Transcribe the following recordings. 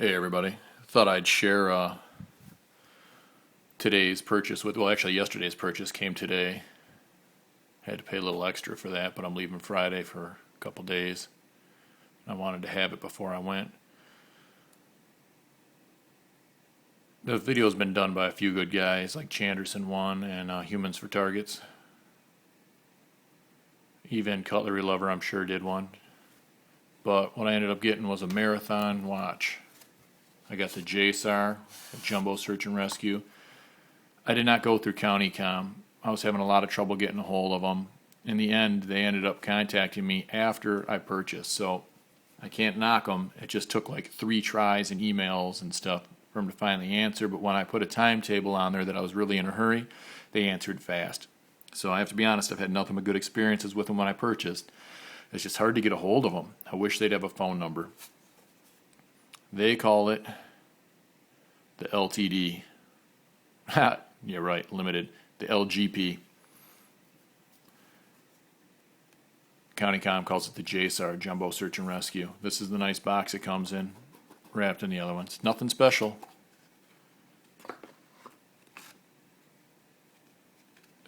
Hey everybody, thought I'd share today's purchase with, well actually yesterday's purchase came today. Had to pay a little extra for that, but I'm leaving Friday for a couple days. I wanted to have it before I went. The video's been done by a few good guys like Chanderson1 and Humans4targets2. Even Cutlery Lover I'm sure did one. But what I ended up getting was a marathon watch. I got the JSAR, Jumbo Search and Rescue. I did not go through CountyComm. I was having a lot of trouble getting a hold of them. In the end, they ended up contacting me after I purchased, so I can't knock them. It just took like 3 tries and emails and stuff for them to finally answer, but when I put a timetable on there that I was really in a hurry, they answered fast. So I have to be honest, I've had nothing but good experiences with them when I purchased. It's just hard to get a hold of them. I wish they'd have a phone number. They call it the LTD. Ha, yeah, right, limited. The LGP. CountyComm calls it the JSAR, Jumbo Search and Rescue. This is the nice box it comes in, wrapped in the other ones. Nothing special.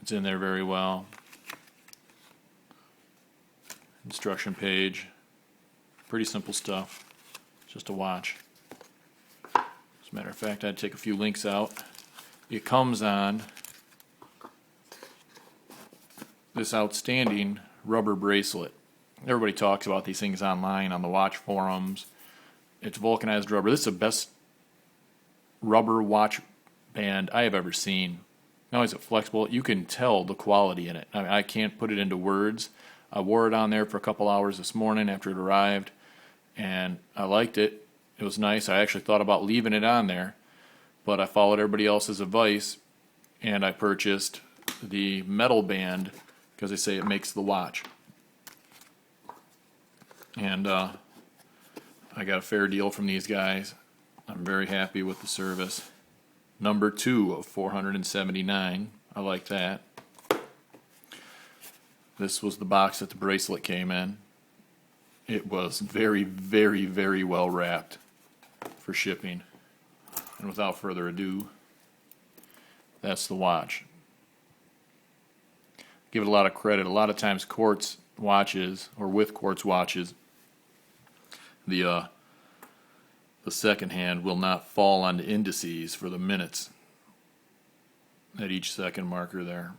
It's in there very well. Instruction page. Pretty simple stuff. Just a watch. As a matter of fact, I'd take a few links out. It comes on this outstanding rubber bracelet. Everybody talks about these things online on the watch forums. It's vulcanized rubber. This is the best rubber watch band I have ever seen. Not only is it flexible, you can tell the quality in it. I mean, I can't put it into words. I wore it on there for a couple hours this morning after it arrived, and I liked it. It was nice. I actually thought about leaving it on there, but I followed everybody else's advice, and I purchased the metal band because they say it makes the watch. And I got a fair deal from these guys. I'm very happy with the service. Number 2 of 479. I like that. This was the box that the bracelet came in. It was very, very, very well wrapped for shipping. And without further ado, that's the watch. Give it a lot of credit. A lot of times quartz watches, or with quartz watches, the second hand will not fall on the indices for the minutes at each second marker there.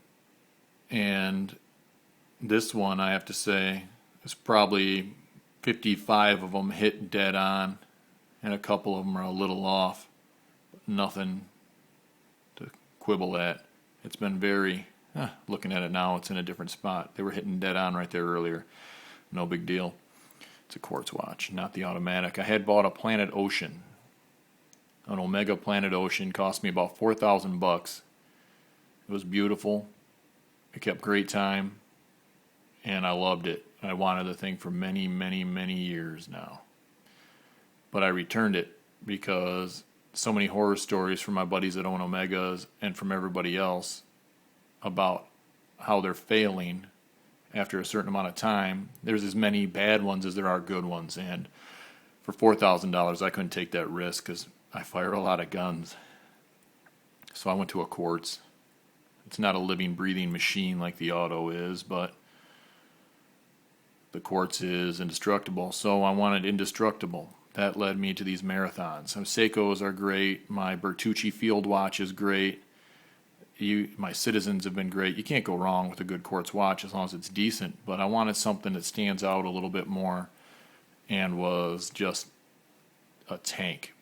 And this one, I have to say, is probably 55 of them hit dead on, and a couple of them are a little off. Nothing to quibble at. It's been very, looking at it now, it's in a different spot. They were hitting dead on right there earlier. No big deal. It's a quartz watch, not the automatic. I had bought a Planet Ocean. An Omega Planet Ocean cost me about $4,000. It was beautiful. It kept great time. And I loved it. I wanted the thing for many, many, many years now. But I returned it because so many horror stories from my buddies that own Omegas and from everybody else about how they're failing after a certain amount of time. There's as many bad ones as there are good ones. And for $4,000, I couldn't take that risk because I fire a lot of guns. So I went to a quartz. It's not a living, breathing machine like the auto is, but the quartz is indestructible, so I wanted indestructible. That led me to these marathons. Some Seikos are great. My Bertucci field watch is great. My Citizens have been great. You can't go wrong with a good quartz watch as long as it's decent, but I wanted something that stands out a little bit more and was just a tank.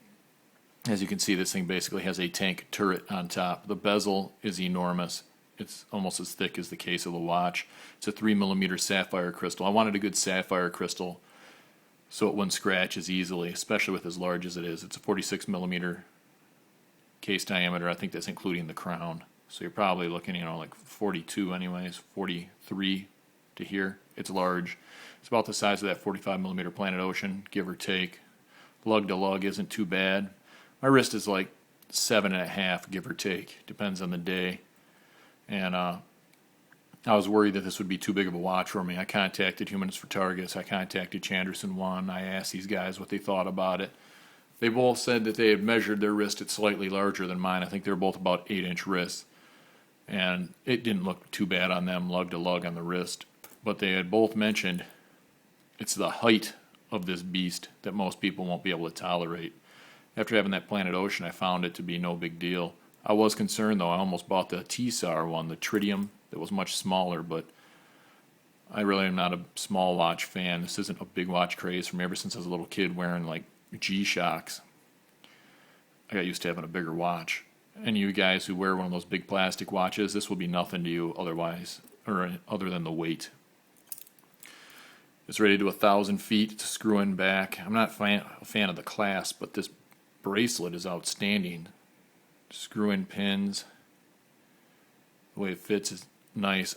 As you can see, this thing basically has a tank turret on top. The bezel is enormous. It's almost as thick as the case of the watch. It's a 3mm sapphire crystal. I wanted a good sapphire crystal so it wouldn't scratch as easily, especially with as large as it is. It's a 46mm case diameter. I think that's including the crown. So you're probably looking, like 42 anyways, 43 to here. It's large. It's about the size of that 45mm Planet Ocean, give or take. Lug to lug isn't too bad. My wrist is like 7.5, give or take. Depends on the day. And I was worried that this would be too big of a watch for me. I contacted Humans4targets. I contacted Chanderson1. I asked these guys what they thought about it. They both said that they had measured their wrist at slightly larger than mine. I think they were both about 8-inch wrists. And it didn't look too bad on them, lug to lug on the wrist. But they had both mentioned it's the height of this beast that most people won't be able to tolerate. After having that Planet Ocean, I found it to be no big deal. I was concerned, though. I almost bought the JSAR one, the tritium, that was much smaller, but I really am not a small watch fan. This isn't a big watch craze for me ever since I was a little kid wearing like G-Shocks. I got used to having a bigger watch. And you guys who wear one of those big plastic watches, this will be nothing to you otherwise, or other than the weight. It's rated to 1,000 feet to screw in back. I'm not a fan of the clasp, but this bracelet is outstanding. Screw in pins. The way it fits is nice.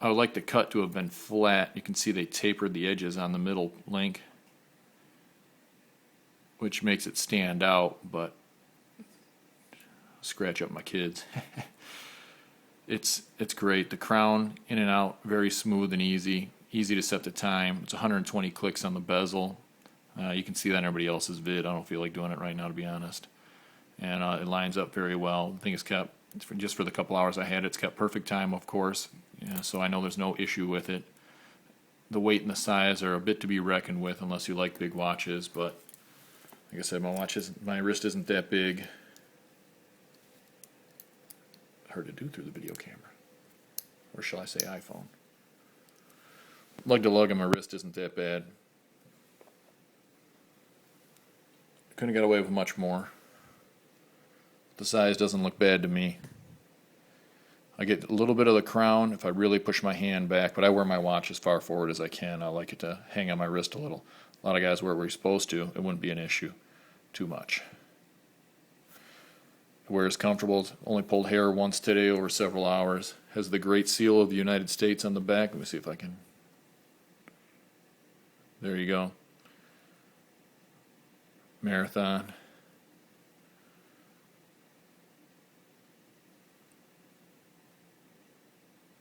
I would like the cut to have been flat. You can see they tapered the edges on the middle link, which makes it stand out, but scratch up my kids. It's great. The crown in and out, very smooth and easy to set the time. It's 120 clicks on the bezel. You can see that in everybody else's vid. I don't feel like doing it right now, to be honest. And it lines up very well. The thing is kept, just for the couple hours I had it, it's kept perfect time, of course. Yeah, so I know there's no issue with it. The weight and the size are a bit to be reckoned with unless you like big watches, but like I said, my wrist isn't that big. Hard to do through the video camera. Or shall I say iPhone. Lug to lug on my wrist isn't that bad. Couldn't get away with much more. The size doesn't look bad to me. I get a little bit of the crown if I really push my hand back, but I wear my watch as far forward as I can. I like it to hang on my wrist a little. A lot of guys wear it where you're supposed to. It wouldn't be an issue too much. It wears comfortable. Only pulled hair once today over several hours. Has the Great Seal of the United States on the back. Let me see if I can. There you go. Marathon.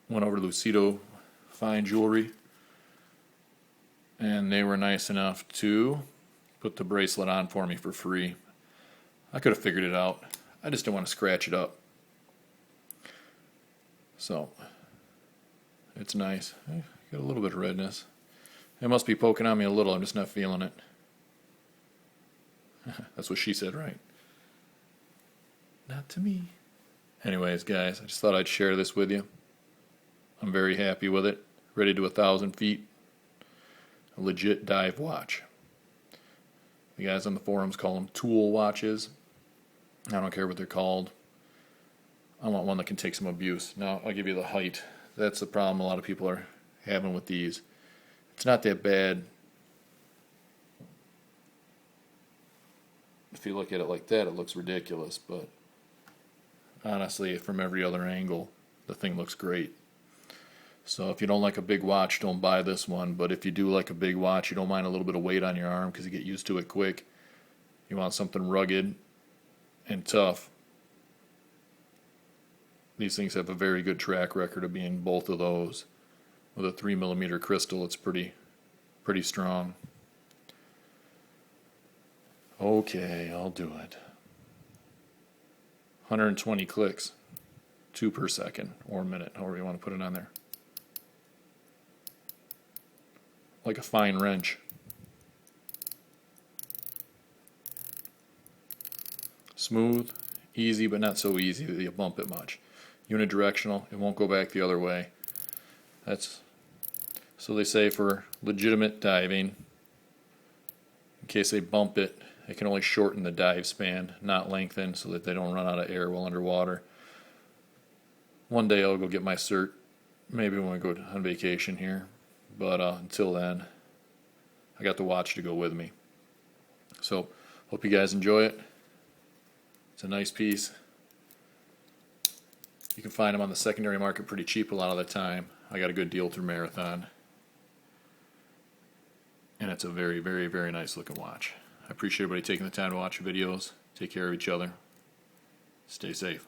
Went over to Lucido Fine Jewelry, and they were nice enough to put the bracelet on for me for free. I could have figured it out. I just didn't want to scratch it up. So, it's nice. Got a little bit of redness. It must be poking on me a little. I'm just not feeling it. That's what she said, right? Not to me. Anyways, guys, I just thought I'd share this with you. I'm very happy with it. Ready to 1,000 feet. A legit dive watch. The guys on the forums call them tool watches. I don't care what they're called. I want one that can take some abuse. Now, I'll give you the height. That's the problem a lot of people are having with these. It's not that bad. If you look at it like that, it looks ridiculous, but honestly, from every other angle, the thing looks great. So if you don't like a big watch, don't buy this one. But if you do like a big watch, you don't mind a little bit of weight on your arm because you get used to it quick. You want something rugged and tough. These things have a very good track record of being both of those. With a 3mm crystal, it's pretty strong. Okay, I'll do it. 120 clicks, 2 per second or minute, however you want to put it on there. Like a fine wrench. Smooth, easy, but not so easy that you bump it much. Unidirectional, it won't go back the other way. So they say for legitimate diving, in case they bump it, it can only shorten the dive span, not lengthen, so that they don't run out of air while underwater. One day I'll go get my cert, maybe when we go on vacation here. But until then, I got the watch to go with me. So, hope you guys enjoy it. It's a nice piece. You can find them on the secondary market pretty cheap a lot of the time. I got a good deal through Marathon. And it's a very, very, very nice looking watch. I appreciate everybody taking the time to watch the videos. Take care of each other. Stay safe.